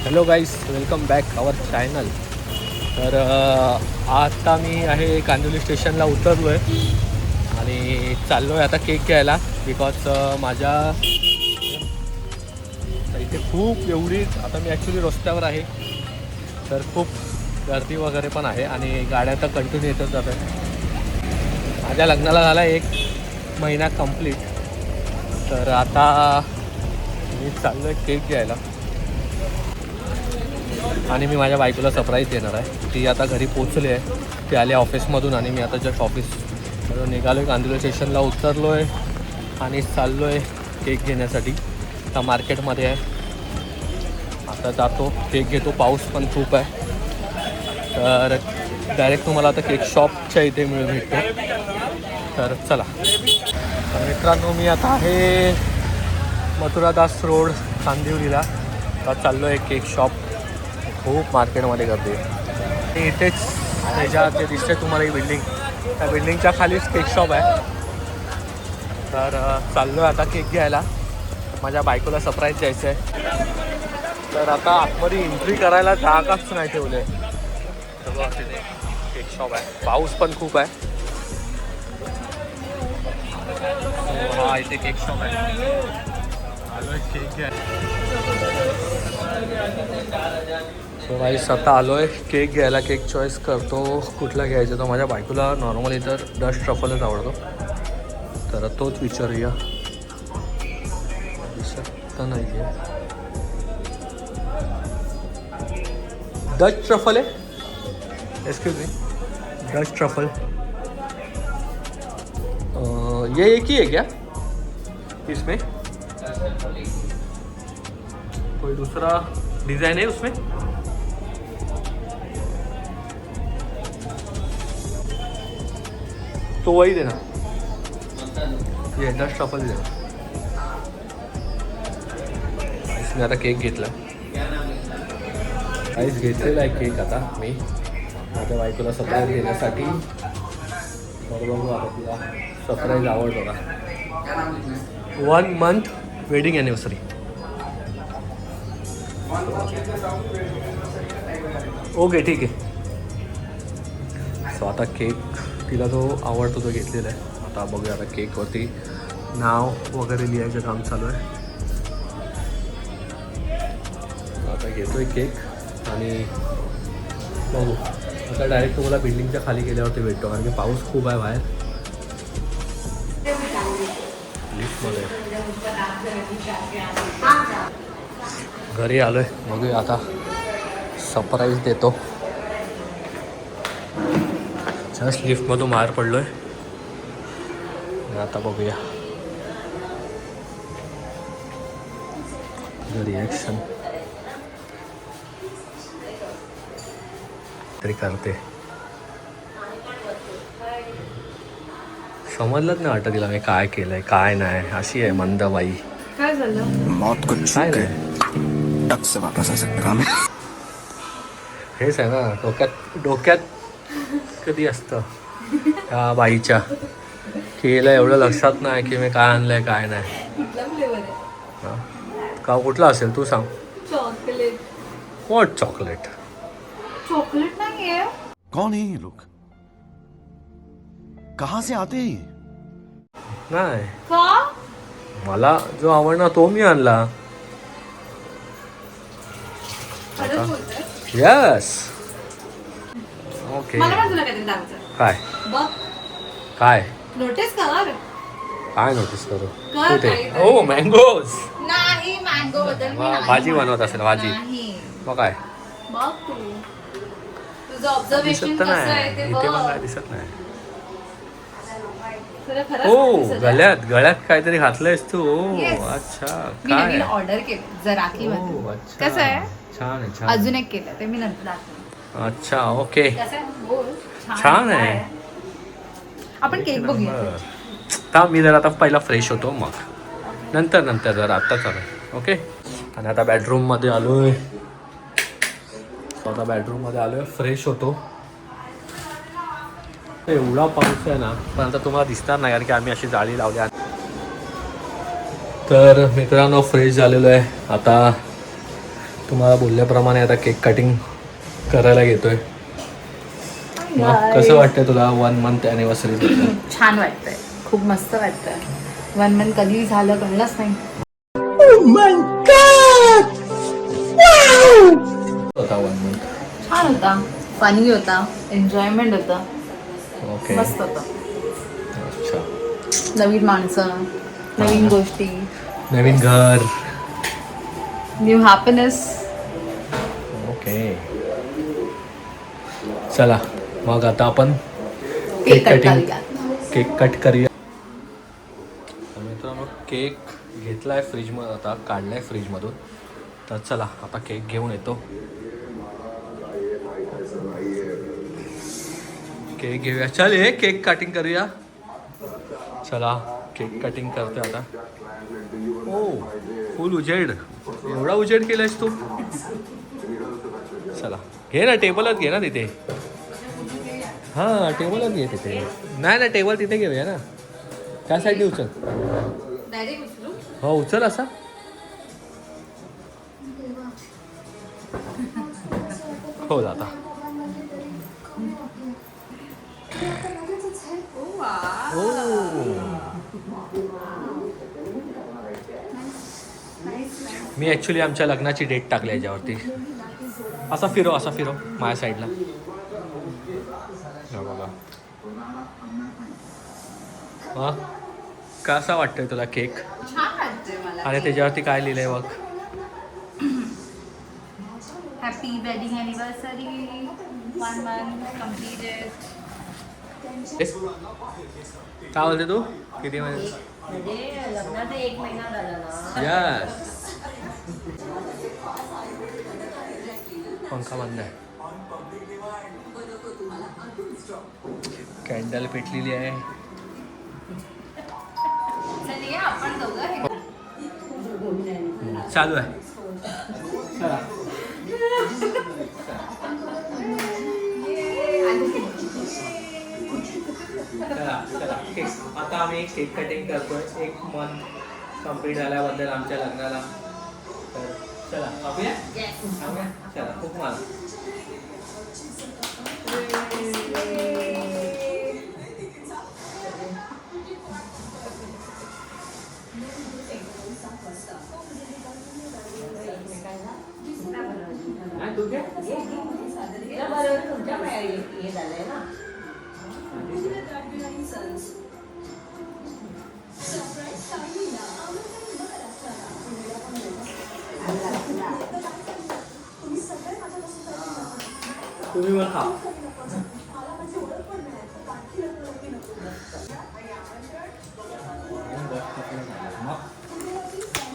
Hello गाईस, welcome back आवर channel. तर आता मी आहे कांदिवली स्टेशनला उतरलो आहे आणि चाललो आहे आता केक घ्यायला. बिकॉज माझ्या इथे खूप एवढी आता मी ॲक्च्युली रस्त्यावर आहे, तर खूप गर्दी वगैरे पण आहे आणि गाड्या तर कंटिन्यू येतच जात आहेत. माझ्या लग्नाला झाला 1 महिना कंप्लीट, तर आता मी चाललो आहे केक घ्यायला आणि मी माझ्या बायकोला सरप्राईज देणार आहे. ती आता घरी पोचली आहे, ती आली ऑफिसमधून आणि मी आता जस्ट ऑफिसमधून निघालो आहे. कांदिवली स्टेशनला उतरलो आहे आणि चाललो आहे केक घेण्यासाठी. आता मार्केटमध्ये आहे, आता जातो केक घेतो. पाऊस पण खूप आहे, तर डायरेक्ट तुम्हाला आता केक शॉपच्या इथे भेटतो. तर चला. तर मित्रांनो, मी आता आहे मथुरादास रोड कांदिवलीला. आता चाललो आहे केक शॉप. खूप मार्केटमध्ये गर्दी आहे. इथेच त्याच्या जे दिसते तुम्हाला ही बिल्डिंग, त्या बिल्डिंगच्या खालीच केक शॉप आहे. तर चाललो आहे आता केक घ्यायला. माझ्या बायकोला सरप्राईज द्यायचं आहे, तर आता आतमध्ये एंट्री करायला जागाच नाही ठेवले. तर बघा तिथे केक शॉप आहे. पाऊस पण खूप आहे. हा इथे केक शॉप आहे. आलो आहे केक घ्यायला. सो गाईस, आता आलो आहे केक घ्यायला. केक चॉईस करतो कुठला घ्यायचा. तो माझ्या बायकोला नॉर्मली तर डस्ट ट्रफलच आवडतो, तर तोच विचारूया. दिसत नाही आहे. डच ट्रफल है, एक्सक्यूज मी, डच ट्रफल. ये एक ही है क्या इसमें? कोई दूसरा डिज़ाइन है उसमें? तो वही देना, ये डच ट्रफल देना. इसमें आता केक घेतला. काहीच घेतलेला आहे केक आता मी माझ्या बायकोला सरप्राईज देण्यासाठी. बरोबर आता तिला सरप्राईज आवडतो का. 1 month वेडिंग ॲनिव्हर्सरी. ओके, ठीक आहे. सो आता केक तिला जो आवडतो तो घेतलेला आहे. आता बघूया, आता केकवरती नाव वगैरे लिहायचं काम चालू आहे. आता घेतोय केक आणि बघू. आता डायरेक्ट तुम्हाला बिल्डिंगच्या खाली गेल्यावरती भेटतो, कारण की पाऊस खूप आहे बाहेर. लिफ्टमध्ये घरी आलो आहे. बघूया आता सरप्राईज देतो. जस्ट लिफ्टमधून बाहेर पडलो आहे. आता बघूया रिॲक्शन तरी करते. समजलंच नाही वाटत तिला मी काय केलंय काय नाही. अशी आहे मंदबाई. काय झालं? मौत को छू के टक से वापस आ सकते हैं. हेच आहे ना डोक्यात कधी असतं त्या बाईच्या, की हिला एवढं लक्षात नाही की मी काय आणलंय काय नाही. कुठला फ्लेवर आहे? हा? का कुठला असेल तू सांग. चॉकलेट. What chocolate? चॉकलेट नाहीये. कौन है ये लोग? कहाँ से आते हैं ये? नाही, का? मला जो आवडला तो मी आणला. खरंच बोलतोय? यस. ओके. मला पण तुला काहीतरी दाखवायचं. काय बघ, काय नोटीस कर. काय नोटीस करू कर कुठे? काहीतरी. ओ मँगोज. नाही, मँगो बद्दल मी नाही भाजी म्हणत. बनवत असेल, भाजी. नाही. मग काय बघ तू, तुझं दिसत ऑब्झर्वेशन तर कसं आहे नाही ते इथे, पण काय बघ. दिसत नाही. तुला खरंच ओ नाही दिसत आहे? गळ्यात काहीतरी घातलंयस तू. ओ Yes. अच्छा. मी काय नवीन ऑर्डर केलं जराकी ओ, मध्ये. अच्छा. कसं आहे? छान आहे, छान. अजून एक केलं ते मी नंतर दाखवेन. अच्छा, ओके. कसं आहे? बोल. छान आहे. काय? आपण केक बघूया. आता मी जरा आता पहिला फ्रेश होतो, मग नंतर जरा आत्ता चालू. ओके. आणि आता बेडरूममध्ये आलो आहे. आता बेडरूममध्ये आलो आहे, फ्रेश होतो. एवढा पाऊस आहे ना, पण आता तुम्हाला दिसणार नाही कारण की आम्ही अशी जाळी लावली. तर मित्रांनो फ्रेश झालेलो आहे. आता तुम्हाला बोलल्याप्रमाणे आता केक कटिंग करायला घेतोय. मग कसं वाटतंय तुला 1 month ॲनिव्हर्सरी? छान वाटतंय, खूप मस्त वाटतंय. 1 month कधी झालं कळलंच नाही. होता 1 month. छान होता, फनी होता, एन्जॉयमेंट होता, ओके. मस्त होता. अच्छा. नवीन माणसं, नवीन गोष्टी, नवीन घर. New happiness. ओके. चला मग आता आपण केक कट कटिंग करूया. केक कट करूया. मित्रांनो केक घेतलाय फ्रीजमध्ये, आता काढलाय फ्रीजमधून. तर चला आता केक घेऊन येतो. केक घेऊया. चल हे केक कटिंग करूया. चला केक कटिंग करतोय आता. ओ फुल उजेड, एवढा उजेड केलायस तू. चला घे ना, टेबलच घे ना तिथे. हां टेबलच घे तिथे. नाही ना टेबल तिथे घेऊया ना. त्या साईडने उचल. हो उचल असा. हो आता मी ॲक्च्युली आमच्या लग्नाची डेट टाकली याच्यावरती. असा फिरो माझ्या साईडला. बघा हां कसा वाटतोय तुला केक? छान वाटतंय मला. आणि त्याच्यावरती काय लिहिलंय बघ. Happy wedding anniversary, 1 month completed. काय बोलते तू? किती महिने? म्हणजे लग्नाचा 1 महिना झाला ना. यस. पंखा बंद आहे. कॅन्डल पेटलेली आहे. चल या आपण दोघं चालू आहे. चला. चला केक. आता आम्ही केक कटिंग करतोय 1 month कंप्लीट झाल्याबद्दल आमच्या लग्नाला. तर चला खाऊया. खाऊया चला. खूप मला नाही तू घे. हे झालंय ना. तुम्ही पण खा.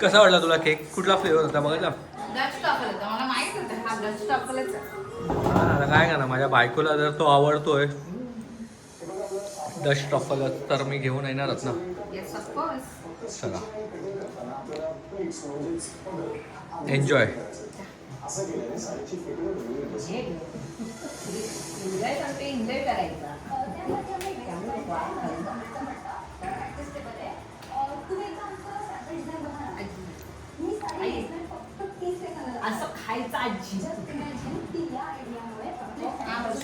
कसा वाटला तुला केक? कुठला फ्लेवर होता बघायचा? डच टॉफल होता, मला माहित होतं हा डच टॉफलच आहे. आता काय का ना माझ्या बायकोला जर तो आवडतोय डच टॉफल तर मी घेऊन येणारच ना. Yes of course. चला एन्जॉय. एन्जॉय करायचा. असं खायचं आजी.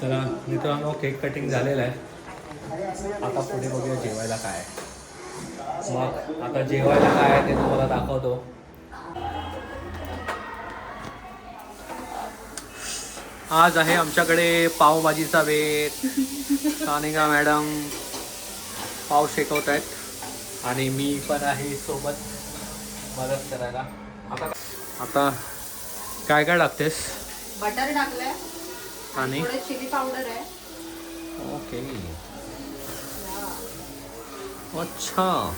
चला मित्रांनो केक कटिंग झालेला आहे. आता पुढे बघूया जेवायला काय आहे. मग आता जेवायला काय आहे ते तुम्हाला दाखवतो. आज आहे आमच्याकडे पावभाजीचा बेत. सानिका मॅडम पाव शेकवत आहेत आणि मी पण आहे सोबत मदत करायला. आता काय काय टाकतेस? बटर टाकलंय आणि थोडे चिली पावडर आहे. ओके. अच्छा.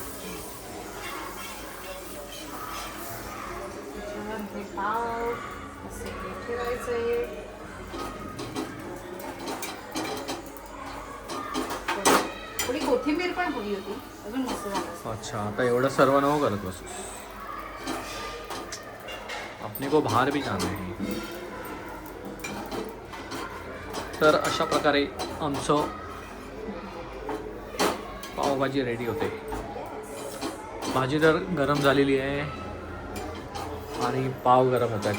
हे पाव असे ठेवायचे. थोडी कोथिंबीर पण हवी होती, अजून मस्त झालं. अच्छा आता एवढं सर्व नको करत बस. अपने को बाहर भी जाना है. तर अशा प्रकारे आमचं पावभाजी रेडी होते. भाजी तर गरम झालेली आहे आणि पाव गरम होत आहेत.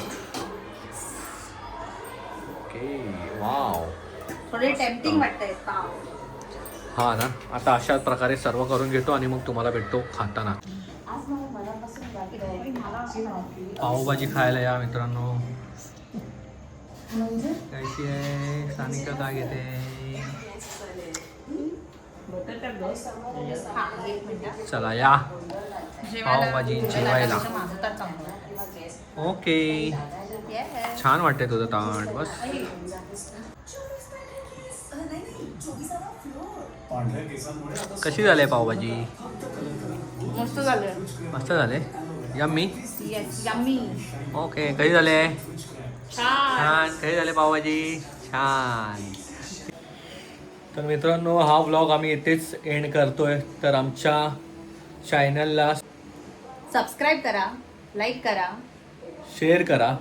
Okay wow. थोडे टेम्पटिंग वाटतंय पाव. हा ना, आता अशाच प्रकारे सर्व करून घेतो आणि मग तुम्हाला भेटतो खाताना. आज मला मनापासून वाटतंय पावभाजी खायला या मित्रांनो. म्हणजे कशी आहे सानिका, काय घेते? हा, एक मिनिट. चला या पावभाजी जेवायला. माझं तर चांगलं. Okay, Yes. छान वाटते तुझं ताट. बस कशी झाली पावभाजी? मस्त झालं. मस्त झाले. यम्मी. Yes, yummy. ओके, कशी झाले? छान. छान. कशी झाले पावभाजी? छान. तर मित्रांनो, हा व्लॉग आम्ही इथेच एंड करतोय. तर आमच्या चॅनलला सबस्क्राईब करा, लाईक करा. शेअर करा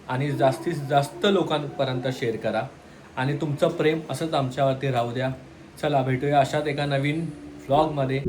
आणि जास्तीत जास्त लोकांपर्यंत शेअर करा आणि तुमचं प्रेम असंच आमच्यावरती राहू द्या. चला भेटूया अशाच एका नवीन व्लॉगमध्ये.